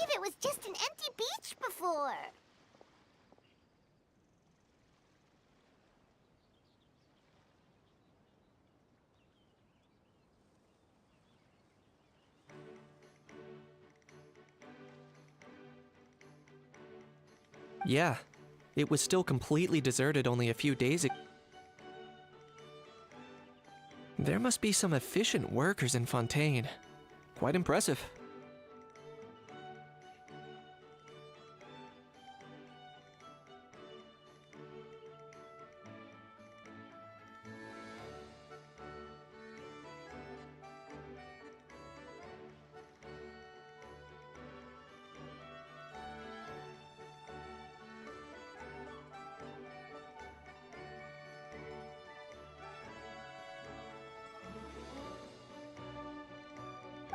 believe it was just an empty beach before. Yeah, it was still completely deserted only a few days ago. There must be some efficient workers in Fontaine. Quite impressive.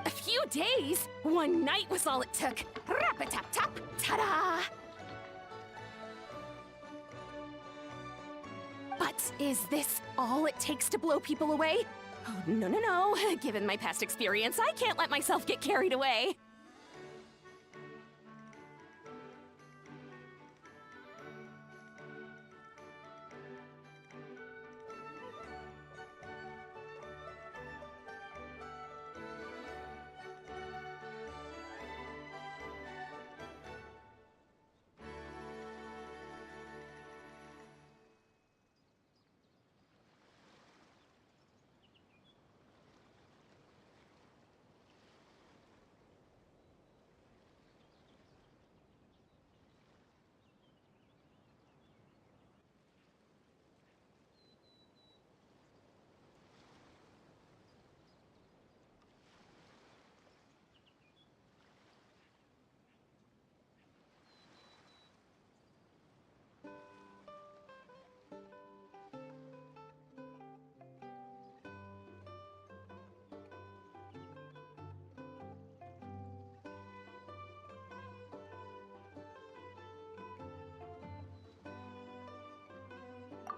A few days? One night was all it took. Rap-a-tap-tap, ta-da! But is this all it takes to blow people away? Oh, no, no, no. Given my past experience, I can't let myself get carried away.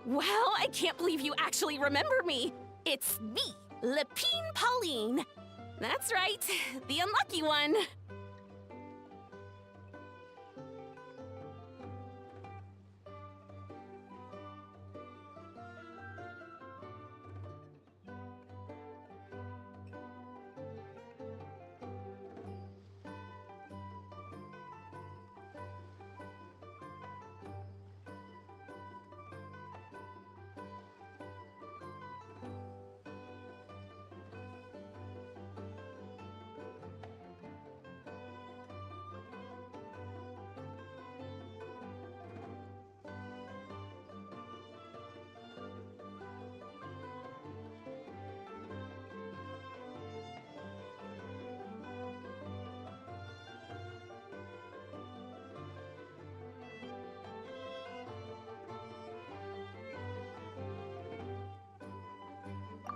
Well, I can't believe you actually remember me. It's me, Lepine Pauline. That's right, the unlucky one.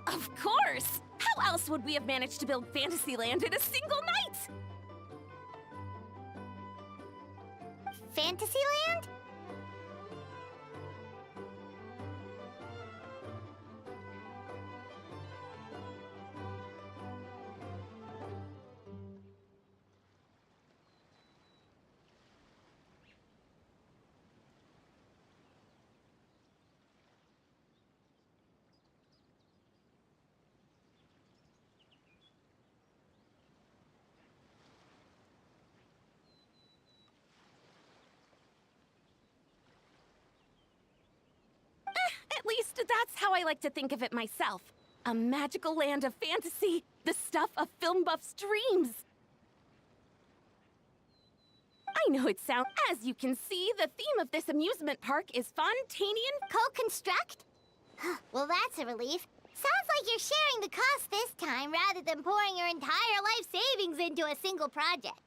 Of course! How else would we have managed to build Fantasyland in a single night? Fantasyland? At least that's how I like to think of it myself. A magical land of fantasy, the stuff of film buffs' dreams. I know it sounds... As you can see, the theme of this amusement park is Fontanian... Co-construct? Well, that's a relief. Sounds like you're sharing the cost this time rather than pouring your entire life savings into a single project.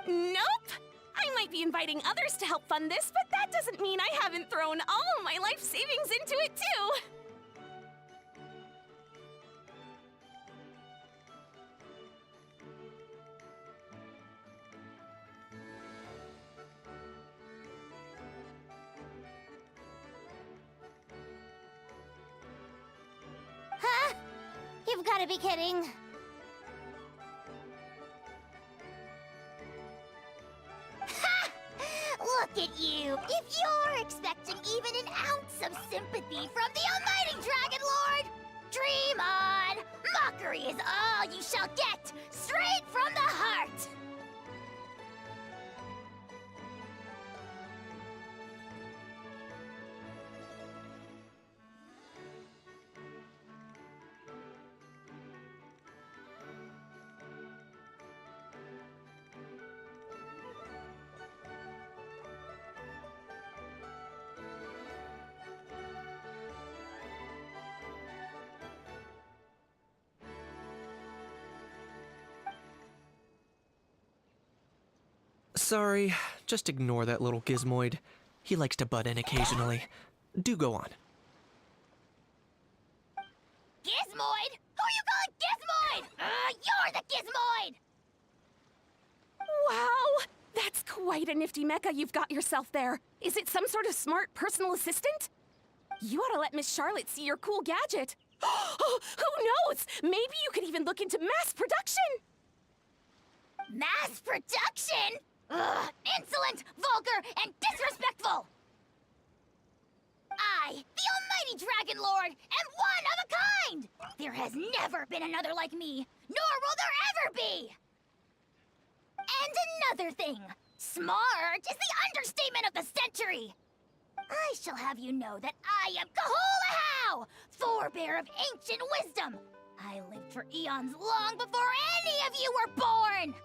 Nope! I might be inviting others to help fund this, but that doesn't mean I haven't thrown all my life savings into it, too! You've got to be kidding. Ha! Look at you! If you're expecting even an ounce of sympathy from the almighty Dragon Lord, dream on! Mockery is all you shall get, straight from the heart! Sorry, just ignore that little gizmoid. He likes to butt in occasionally. Do go on. Gizmoid? Who you calling Gizmoid? You're the Gizmoid! Wow! That's quite a nifty mecha you've got yourself there. Is it some sort of smart personal assistant? You ought to let Miss Charlotte see your cool gadget. Who knows? Maybe you could even look into mass production! Mass production? Ugh, insolent, vulgar, and disrespectful! I, the almighty Dragon Lord, am one of a kind! There has never been another like me, nor will there ever be! And another thing, smart is the understatement of the century! I shall have you know that I am Kahulahau, forebear of ancient wisdom! I lived for eons long before any of you were born!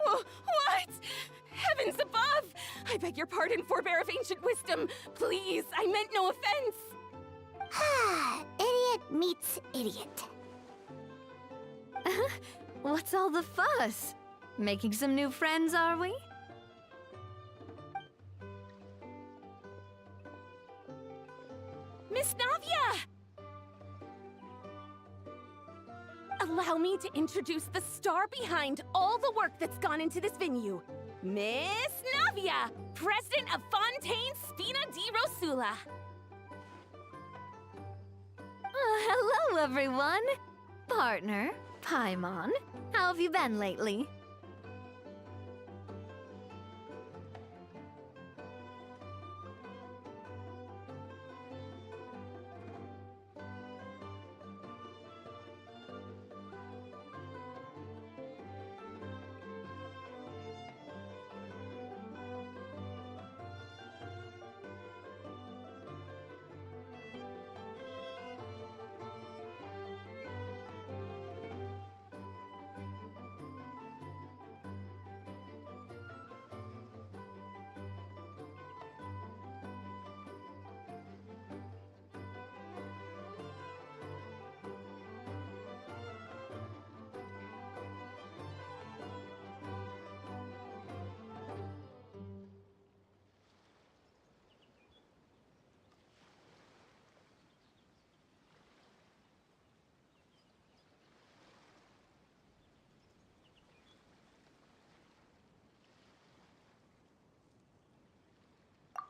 What? Heavens above! I beg your pardon, forebear of ancient wisdom. Please, I meant no offense. Idiot meets idiot. What's all the fuss? Making some new friends, are we? Miss Navia! Allow me to introduce the star behind all the work that's gone into this venue. Miss Navia, president of Fontaine Spina di Rosula. Hello, everyone. Partner, Paimon, how have you been lately?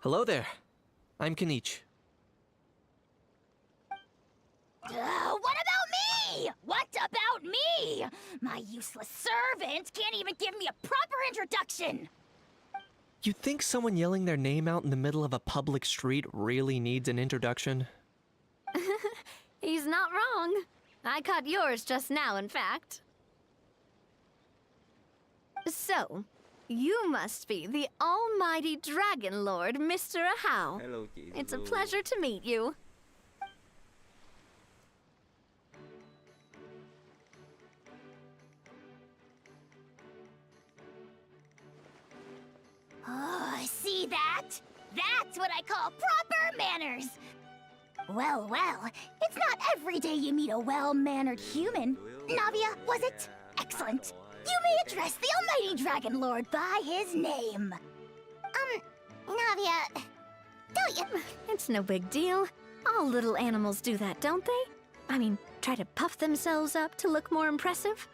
Hello there. I'm Kanich. What about me? What about me? My useless servant can't even give me a proper introduction. You think someone yelling their name out in the middle of a public street really needs an introduction? He's not wrong. I caught yours just now, in fact. So, you must be the almighty Dragon Lord, Mr. Ahau. Hello, chị. It's a pleasure to meet you. Oh, see that? That's what I call proper manners. Well, it's not every day you meet a well-mannered human. Navia, was it? Excellent. You may address the almighty Dragon Lord by his name. Navia, don't you... It's no big deal. All little animals do that, don't they? I mean, try to puff themselves up to look more impressive.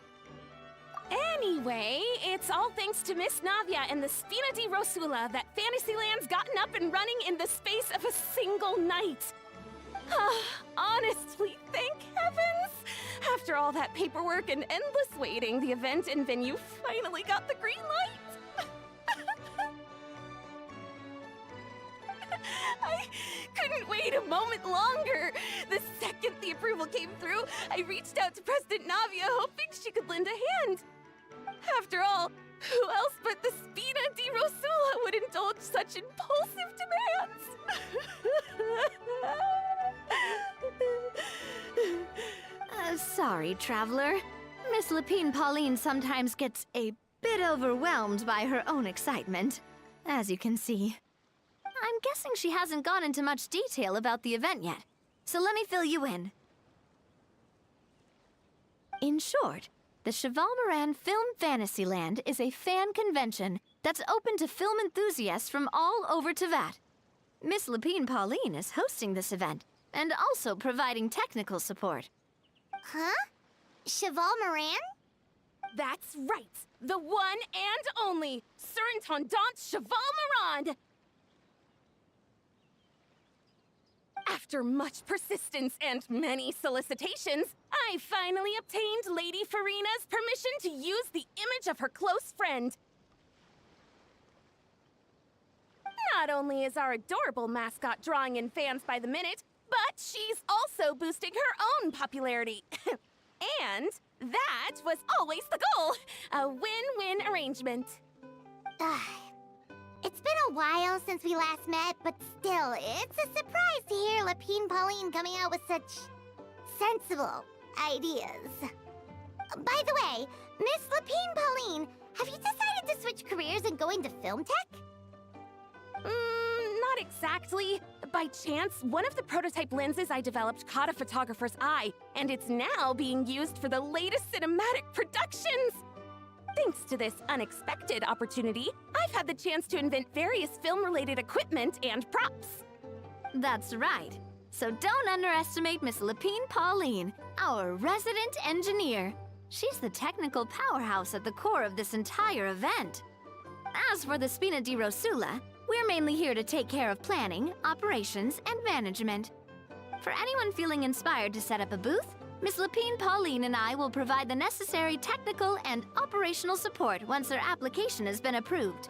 Anyway, it's all thanks to Miss Navia and the Spina di Rosula that Fantasyland's gotten up and running in the space of a single night. Honestly, thank heavens! After all that paperwork and endless waiting, the event and venue finally got the green light! I couldn't wait a moment longer! The second the approval came through, I reached out to President Navia hoping she could lend a hand. After all, who else but the Spina di Rosula would indulge such impulsive demands? Sorry, Traveler. Miss Lapine Pauline sometimes gets a bit overwhelmed by her own excitement, as you can see. I'm guessing she hasn't gone into much detail about the event yet, so let me fill you in. In short, the Cheval Moran Film Fantasyland is a fan convention that's open to film enthusiasts from all over Teyvat. Miss Lapine Pauline is hosting this event, and also providing technical support. Huh? Cheval Moran? That's right! The one and only Surintendant Cheval Moran! After much persistence and many solicitations, I finally obtained Lady Farina's permission to use the image of her close friend. Not only is our adorable mascot drawing in fans by the minute, but she's also boosting her own popularity. And that was always the goal! A win-win arrangement. It's been a while since we last met, but still, it's a surprise to hear Lapine Pauline coming out with such sensible ideas. By the way, Miss Lapine Pauline, have you decided to switch careers and go into film tech? Not exactly. By chance, one of the prototype lenses I developed caught a photographer's eye, and it's now being used for the latest cinematic productions! Thanks to this unexpected opportunity, I've had the chance to invent various film-related equipment and props. That's right. So don't underestimate Miss Lapine Pauline, our resident engineer. She's the technical powerhouse at the core of this entire event. As for the Spina di Rosula, we're mainly here to take care of planning, operations, and management. For anyone feeling inspired to set up a booth, Miss Lapine Pauline and I will provide the necessary technical and operational support once their application has been approved.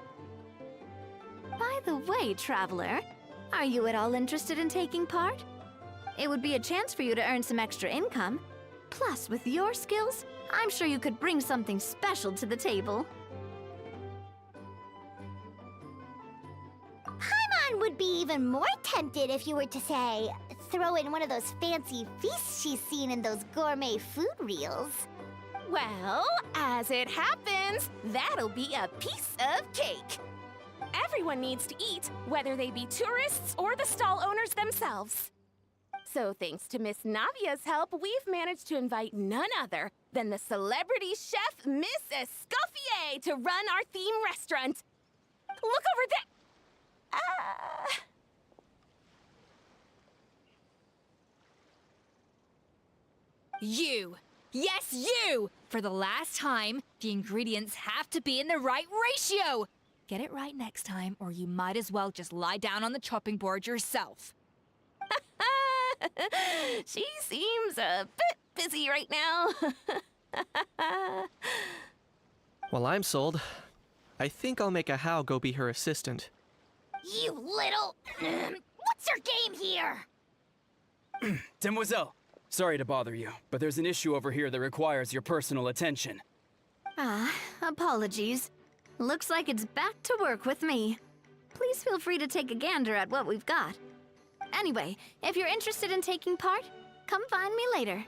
By the way, Traveler, are you at all interested in taking part? It would be a chance for you to earn some extra income. Plus, with your skills, I'm sure you could bring something special to the table. Paimon would be even more tempted if you were to, say, throw in one of those fancy feasts she's seen in those gourmet food reels. Well, as it happens, that'll be a piece of cake. Everyone needs to eat, whether they be tourists or the stall owners themselves. So thanks to Miss Navia's help, we've managed to invite none other than the celebrity chef, Miss Escoffier, to run our theme restaurant. Look over there! You! Yes, you! For the last time, the ingredients have to be in the right ratio! Get it right next time, or you might as well just lie down on the chopping board yourself. She seems a bit busy right now. Well, I'm sold. I think I'll make a How go be her assistant. You little... What's your game here? Demoiselle, sorry to bother you, but there's an issue over here that requires your personal attention. Apologies. Looks like it's back to work with me. Please feel free to take a gander at what we've got. Anyway, if you're interested in taking part, come find me later.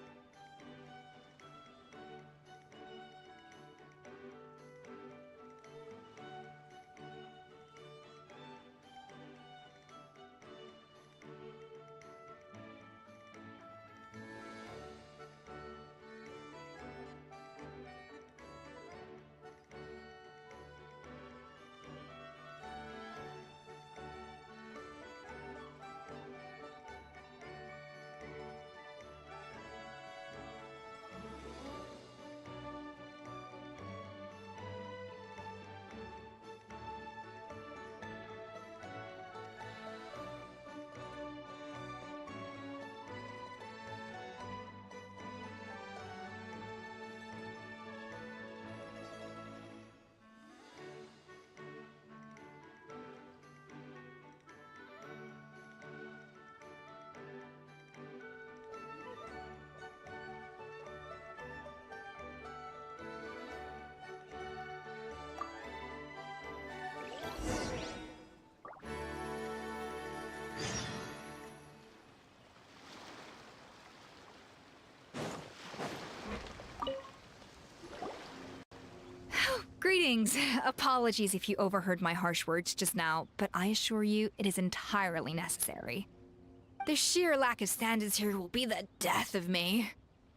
Greetings. Apologies if you overheard my harsh words just now, but I assure you it is entirely necessary. The sheer lack of standards here will be the death of me.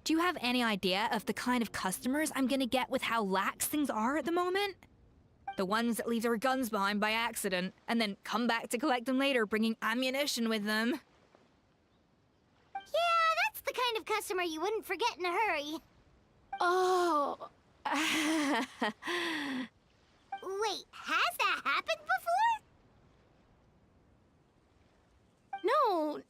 Do you have any idea of the kind of customers I'm gonna get with how lax things are at the moment? The ones that leave their guns behind by accident, and then come back to collect them later, bringing ammunition with them. Yeah, that's the kind of customer you wouldn't forget in a hurry. Oh. Wait, has that happened before?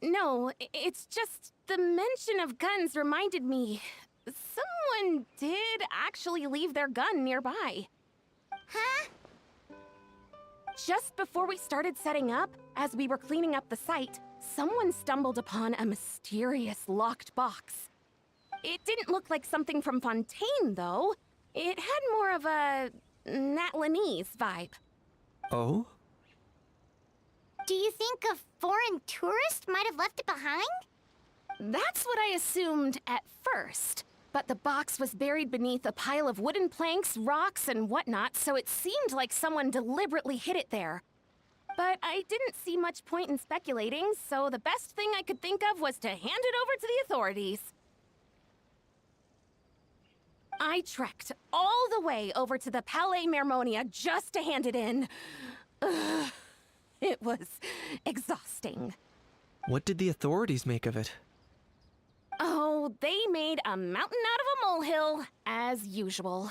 No, it's just the mention of guns reminded me. Someone did actually leave their gun nearby. Huh? Just before we started setting up, as we were cleaning up the site, someone stumbled upon a mysterious locked box. It didn't look like something from Fontaine, though. It had more of a Natlanese vibe. Oh? Do you think a foreign tourist might have left it behind? That's what I assumed at first. But the box was buried beneath a pile of wooden planks, rocks, and whatnot, so it seemed like someone deliberately hid it there. But I didn't see much point in speculating, so the best thing I could think of was to hand it over to the authorities. I trekked all the way over to the Palais Mermonia just to hand it in. Ugh, it was exhausting. What did the authorities make of it? Oh, they made a mountain out of a molehill, as usual.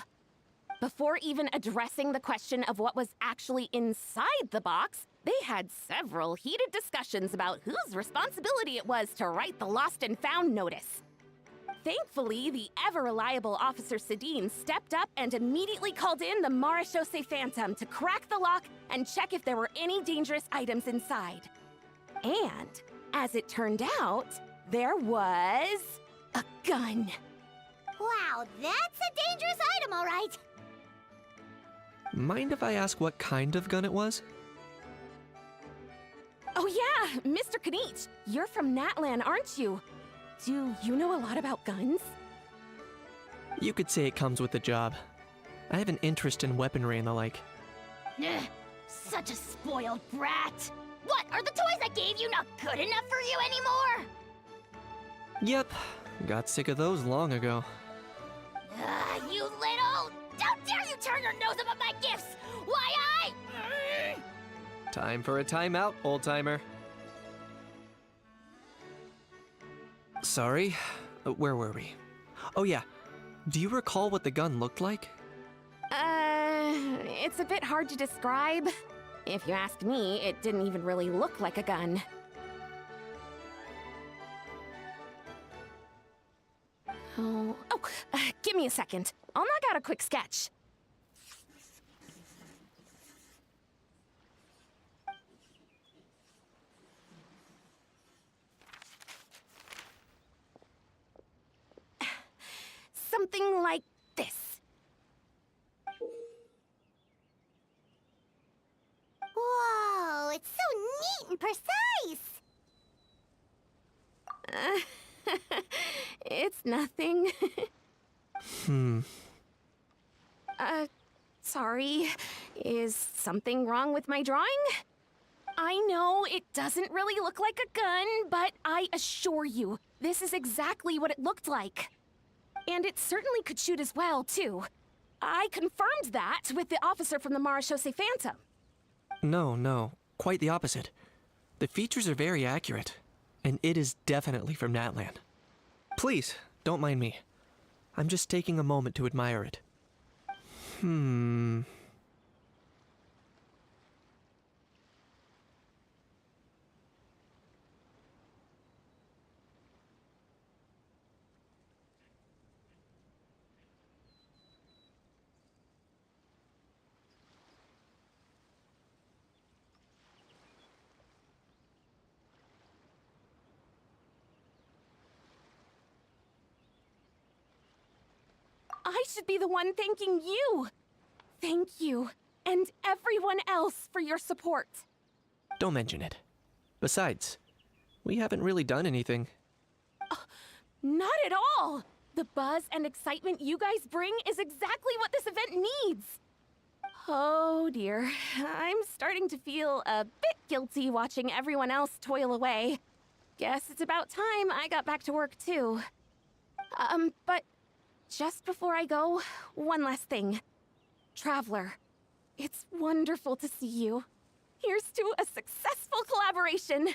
Before even addressing the question of what was actually inside the box, they had several heated discussions about whose responsibility it was to write the lost and found notice. Thankfully, the ever-reliable Officer Sedine stepped up and immediately called in the Marechaussee Phantom to crack the lock and check if there were any dangerous items inside. And, as it turned out, there was a gun. Wow, that's a dangerous item, all right. Mind if I ask what kind of gun it was? Oh yeah, Mr. Kanich, you're from Natlan, aren't you? Do you know a lot about guns? You could say it comes with the job. I have an interest in weaponry and the like. Ugh, such a spoiled brat. What, are the toys I gave you not good enough for you anymore? Yep, got sick of those long ago. You little... How dare you turn your nose up at my gifts! Why Time for a timeout, old-timer. Sorry, where were we? Oh yeah, do you recall what the gun looked like? It's a bit hard to describe. If you ask me, it didn't even really look like a gun. Give me a second. I'll knock out a quick sketch. Something like this. Whoa, it's so neat and precise! It's nothing. Sorry. Is something wrong with my drawing? I know it doesn't really look like a gun, but I assure you, this is exactly what it looked like. And it certainly could shoot as well, too. I confirmed that with the officer from the Marechaussee Phantom. No, quite the opposite. The features are very accurate, and it is definitely from Natlan. Please, don't mind me. I'm just taking a moment to admire it. I should be the one thanking you. Thank you, and everyone else for your support. Don't mention it. Besides, we haven't really done anything. Not at all. The buzz and excitement you guys bring is exactly what this event needs. Oh dear, I'm starting to feel a bit guilty watching everyone else toil away. Guess it's about time I got back to work too. But just before I go, one last thing. Traveler, it's wonderful to see you. Here's to a successful collaboration.